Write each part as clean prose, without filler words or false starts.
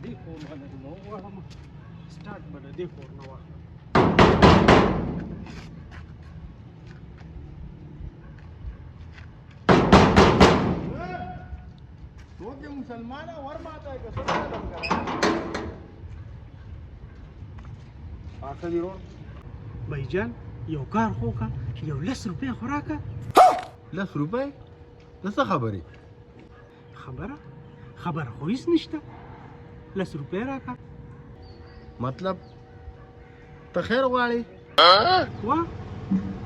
دې کور نه درنه وغواړم سټارټ به د دې کور نه واخلم. څوک یې مسلمانه ور ماته که څه معلوم کړه پاکه دي روړ بھاईجان یو کار خو کا یو 10 روپۍ خو راکه. 10 روپۍ د څه خبرې خبره خو هېڅ نشته. 10 روپۍ راکه. مطلب ته خیر غواړې وا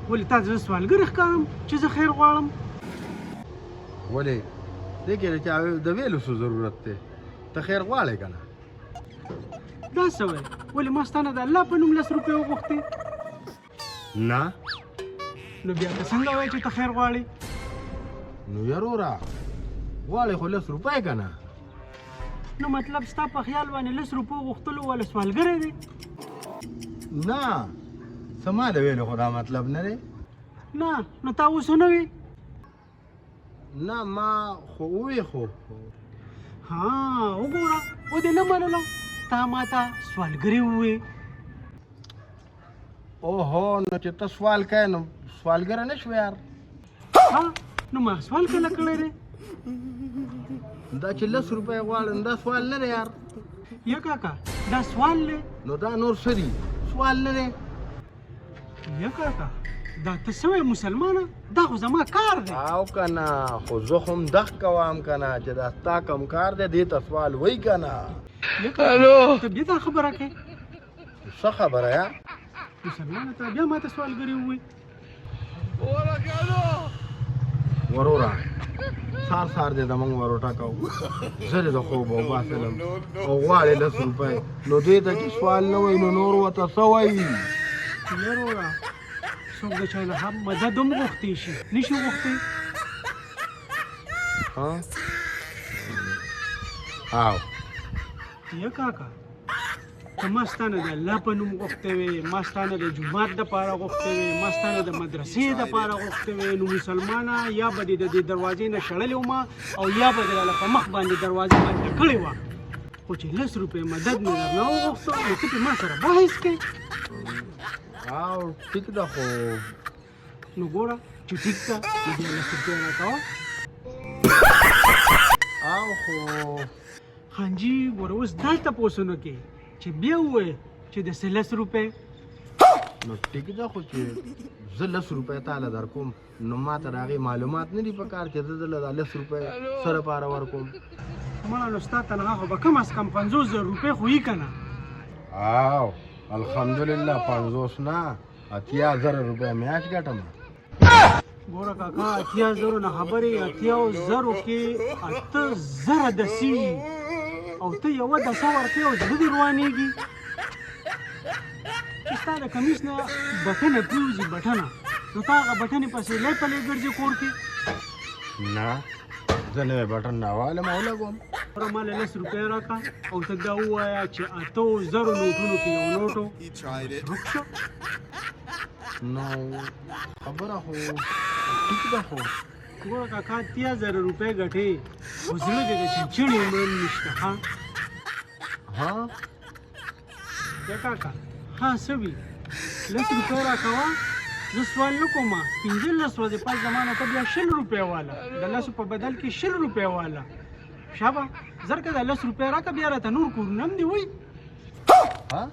ولې تا زه سوالګر ښکارم چې زه خیر غواړم؟ ولې دې کې د چا د ویلو څه ضرورت دی ته خیر غواړې که نه دا څه وایې ولې ما ستا نه د الله په نوم 10 روپۍ وغوښتې نه نو بیا ته څنګه وایې چې ته خیر غواړې؟ نو یروره غواړې خو 10 روپۍ که نه نو مطلب ستا په خیال باندې 10 روپۍ غوښتلو والا سوالګری دی؟ نه څه ما د ویلو خو دا مطلب نه دی. نه نو تا اوس ونه وې؟ نه ما خو ووې خو ها وګوره و دې نه منله تا ما ته سوالګري ووې. اوهو نو چې ته سوال کوې نو سوالګره نه شوې یار. ها نو ما سوال کله کړی دی؟ دا چې 10 روپۍ غواړم دا سوال نه دی یار. یا کاکا دا سوال دی؟ نو دا نور څه دي سوال نه دی. یا کاکا دا ته څه وایې مسلمانه دا خو زما کار دی. او که نه خو زه خو هم دغ کوم که نه چې دا ستا کوم کار دی دې ته سوال وایي که نه. یا کاکا ته بیا دا خبره کوې څه خبره یا مسلمانه ته بیا ما ته سوالګري ووایي. وروره سار دې زموږ وروټه کوو زه دې د خوبه وباسلم او غواړې 10 روپۍ نو دې ته چې سوال نه وایي نو نور ورته څه وایي؟ یروره څوک د چا نه هم مدد هم غوښتی شي نشي غوښتی. او یا کاکا که ما ستا نه د الله په نوم غوښتی وې ما ستا نه د جومات دپاره غوښتی وې ما ستا نه د مدرسې دپاره غوښتی وې نو مسلمانه یا به دې د دې دروازې نه شړلې ومه او یا به دې راله په مخ باندې دروازه بنده کړې وه. خو چې 10 روپۍ مدد مې درنه وغوښته نو ته پې ما سره بحث کوې. او ټیک ده خو نو ګوره چې ټیک ده نو بیا 10 روپۍ راکوه. او خو خانجي ګوره اوس دا تپوسونه کې چې بیا ووایې چې د 10 روپۍ نو ټیک ده خو چې زه 10 روپۍ تاله در کوم نو ما ته د هغې معلومات نه دي په کار چې زه دله دا 10 روپۍ څه دپاره ورکوم؟ مړه نو ستا تنخوا خو به کم از کم 50,000 روپۍ خو وي که نه؟ او الحمدلله 50 نه 80,000 روپۍ میاشت ګټم. ګوره کاکا 80,000 نه خبرې 80,000 کې 8,000 دسي او ته یوه دسه ورکوې او زړه دې روانېږي چې ستا د کمیس نه بټنه پرېوځي بټنه نو تا هغه بټنې پسې لۍ پلۍ ګرځې کور کې. نه زه نوی بټن راوالم او لګوم. ګوره ما له 10 روپۍ راکړه او ته دا ووایه چې 8,000 نوټونو کې یو نوټو روک شو. نو خبره خو ټیک ده خو ګوره کاکا 80,000 روپۍ ګټې خو زړه دې د چنچڼې عمر نشته. ها یا کاکا ها څه وي 10 روپۍ راکوه زه سوال نه کوم 15 ورځې پس زمانه ته بیا 20 روپۍ واله د 10 په بدل کې 20 روپۍ واله شابه زر که د 10 روپۍ راکړه بیا راته نور کورونه هم دي وایي. ها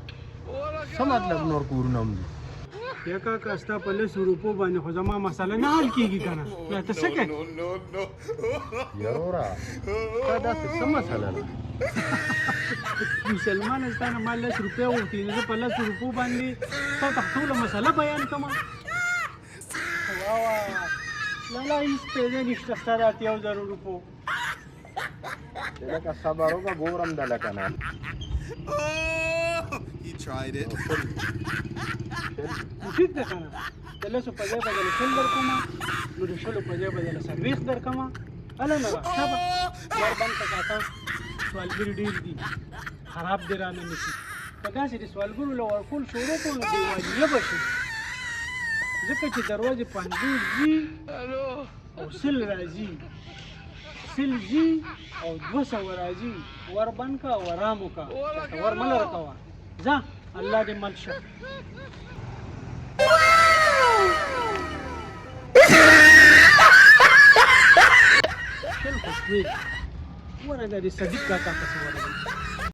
څه مطلب نور کورونه هم دي؟ یا کاکا ستا په 10 روپو باندې خو زما مسله نه حل کېږي که نه بیا ته څه کوې؟ یروره تا داسې څه مسله ده؟ مسلمانه ستا نه ما 10 روپۍ وغوښتې نو زه په 10 روپو باندې تا ته ټوله مسله بیان کړمه. واه لالا هېڅ پیدا نشته ستا د 80,000 روپو. لکه صبر وکړه ګورم ده لکه نه. ټیک ده که نه د 10 په ځای به دله 100 درکومه نو د 100 په ځای به دله 40 درکومه. هله نه به شابه لار بند که کاکا سوالګري ډېر دي خراب دې رانه نیسي که داسې د سوالګرو له ورکول شروع کړو نو دیوالیه به شي ځکه چې دروازې 50 ځي او 100 راځي سل جی او 200 راځي وربن کا ورامو کا چاته ور مل رکوا ځه الله دې مل شه شل خوشوي ورګه دې صدیق کاکا څه ورغلی